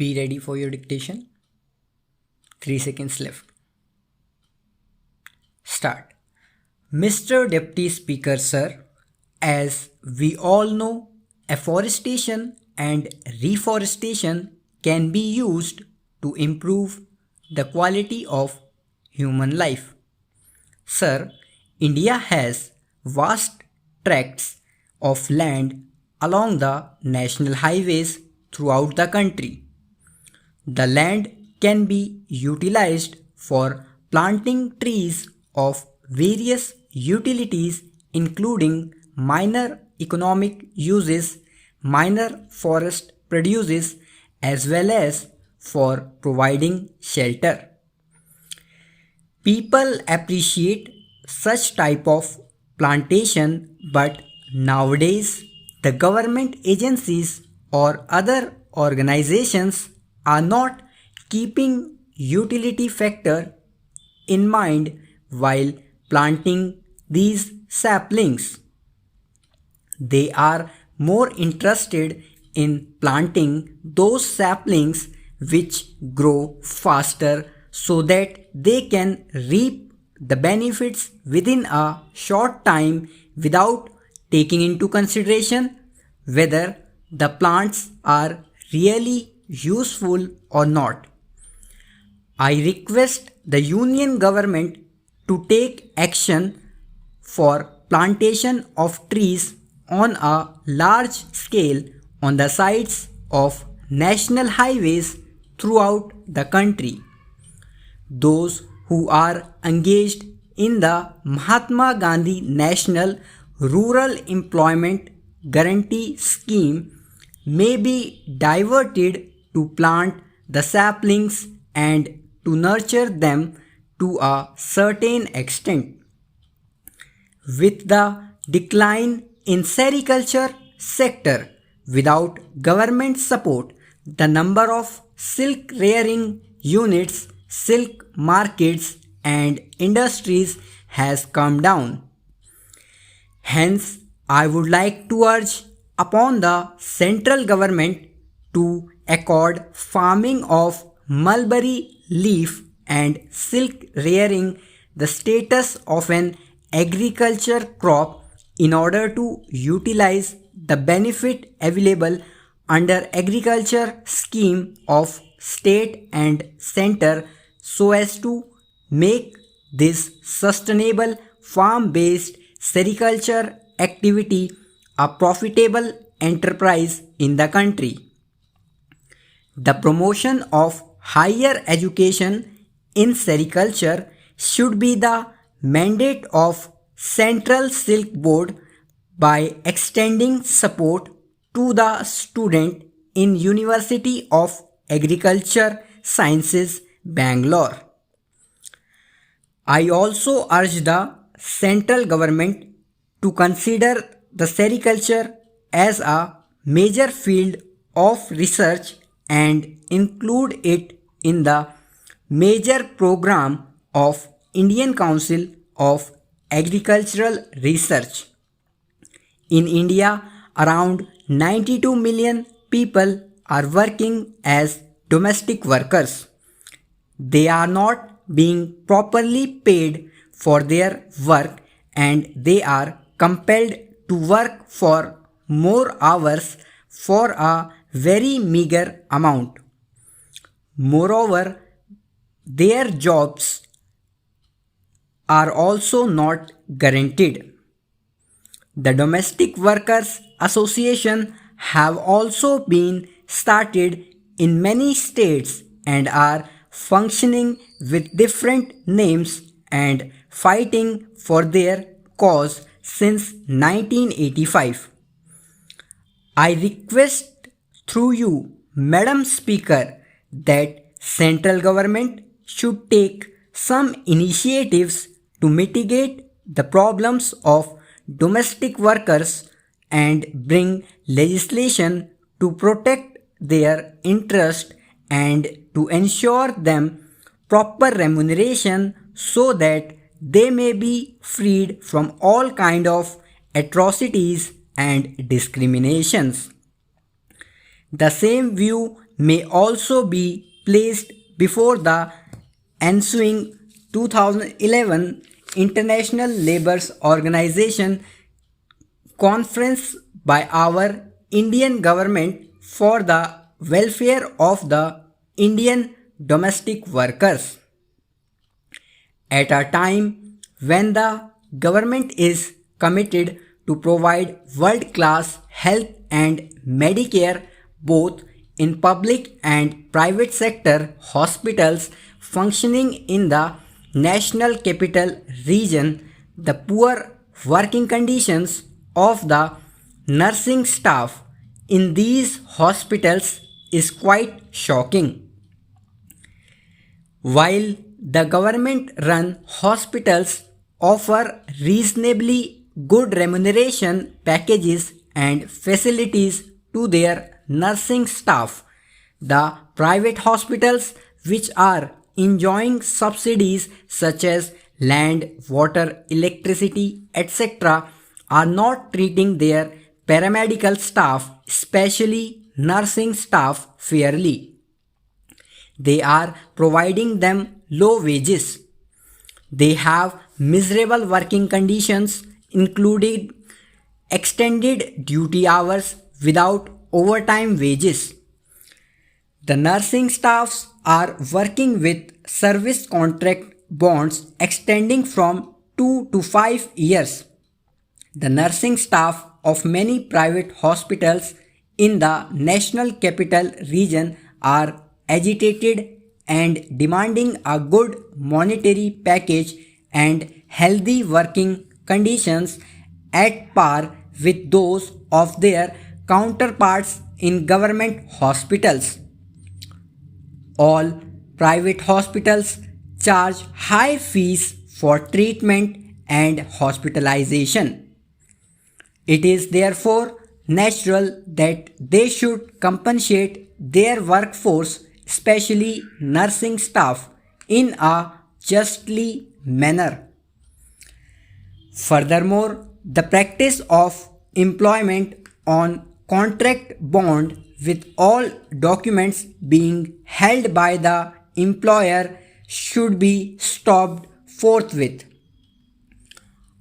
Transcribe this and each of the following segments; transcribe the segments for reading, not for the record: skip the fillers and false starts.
Be ready for your dictation. 3 seconds left. Start. Mr. Deputy Speaker, sir, as we all know, afforestation and reforestation can be used to improve the quality of human life. Sir, India has vast tracts of land along the national highways throughout the country. The land can be utilized for planting trees of various utilities including minor economic uses, minor forest produces as well as for providing shelter. People appreciate such type of plantation, but nowadays the government agencies or other organizations are not keeping utility factor in mind while planting these saplings. They are more interested in planting those saplings which grow faster so that they can reap the benefits within a short time without taking into consideration whether the plants are really useful or not. I request the Union Government to take action for plantation of trees on a large scale on the sides of national highways throughout the country. Those who are engaged in the Mahatma Gandhi National Rural Employment Guarantee Scheme may be diverted to plant the saplings and to nurture them to a certain extent. With the decline in sericulture sector, without government support, the number of silk rearing units, silk markets and industries has come down. Hence, I would like to urge upon the central government to accord farming of mulberry leaf and silk rearing the status of an agriculture crop in order to utilize the benefit available under agriculture scheme of state and center so as to make this sustainable farm-based sericulture activity a profitable enterprise in the country. The promotion of higher education in sericulture should be the mandate of Central Silk Board by extending support to the student in University of Agriculture Sciences, Bangalore. I also urge the central government to consider the sericulture as a major field of research and include it in the major program of Indian Council of Agricultural Research. In India, around 92 million people are working as domestic workers. They are not being properly paid for their work and they are compelled to work for more hours for a very meager amount. Moreover, their jobs are also not guaranteed. The Domestic Workers Association have also been started in many states and are functioning with different names and fighting for their cause since 1985. I request through you, Madam Speaker, that central government should take some initiatives to mitigate the problems of domestic workers and bring legislation to protect their interest and to ensure them proper remuneration so that they may be freed from all kind of atrocities and discriminations. The same view may also be placed before the ensuing 2011 International Labour Organization conference by our Indian government for the welfare of the Indian domestic workers. At a time when the government is committed to provide world-class health and Medicare both in public and private sector hospitals functioning in the National Capital Region, the poor working conditions of the nursing staff in these hospitals is quite shocking. While the government run hospitals offer reasonably good remuneration packages and facilities to their nursing staff, the private hospitals, which are enjoying subsidies such as land, water, electricity, etc., are not treating their paramedical staff, especially nursing staff, fairly. They are providing them low wages. They have miserable working conditions, including extended duty hours without overtime wages. The nursing staffs are working with service contract bonds extending from 2 to 5 years. The nursing staff of many private hospitals in the National Capital Region are agitated and demanding a good monetary package and healthy working conditions at par with those of their counterparts in government hospitals. All private hospitals charge high fees for treatment and hospitalization. It is therefore natural that they should compensate their workforce, especially nursing staff, in a justly manner. Furthermore, the practice of employment on contract bond with all documents being held by the employer should be stopped forthwith.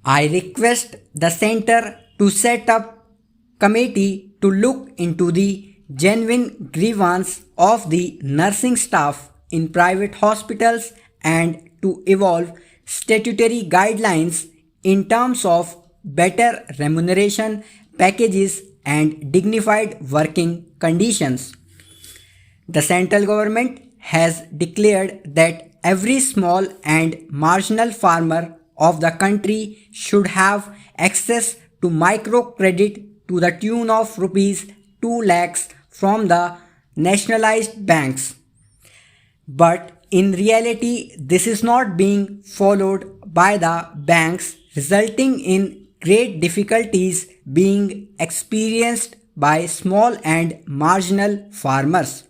I request the center to set up committee to look into the genuine grievance of the nursing staff in private hospitals and to evolve statutory guidelines in terms of better remuneration packages and dignified working conditions. The central government has declared that every small and marginal farmer of the country should have access to microcredit to the tune of rupees 2 lakhs from the nationalized banks. But in reality, this is not being followed by the banks, resulting in great difficulties being experienced by small and marginal farmers.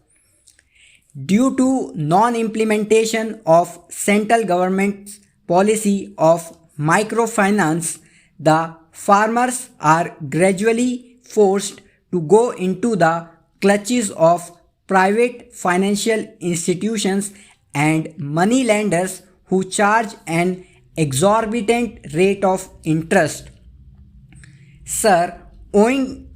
Due to non-implementation of central government's policy of microfinance, the farmers are gradually forced to go into the clutches of private financial institutions and money lenders who charge an exorbitant rate of interest. Sir, owing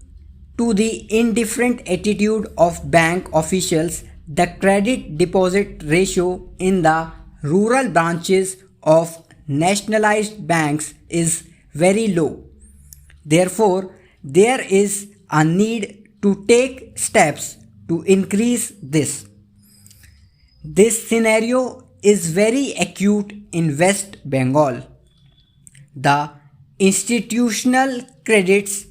to the indifferent attitude of bank officials, the credit deposit ratio in the rural branches of nationalized banks is very low. Therefore, there is a need to take steps to increase this. This scenario is very acute in West Bengal. The institutional credits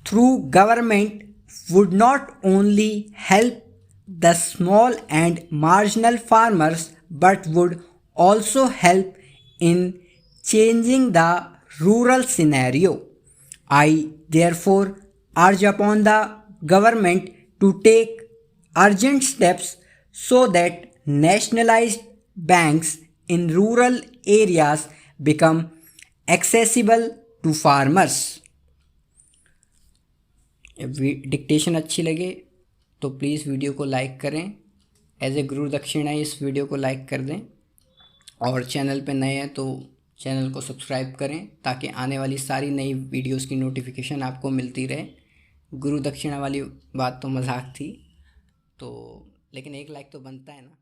through government would not only help the small and marginal farmers but would also help in changing the rural scenario. I therefore urge upon the government to take urgent steps so that nationalized banks in rural areas become accessible to farmers. Dictation अच्छी लगे तो please video को like करें, as a गुरु दक्षिणा इस video को like कर दें। और चैनल पे नए हैं तो चैनल को सब्सक्राइब करें ताकि आने वाली सारी नई वीडियोस की नोटिफिकेशन आपको मिलती रहे। गुरु दक्षिणा वाली बात तो मजाक थी, तो लेकिन एक लाइक तो बनता है ना।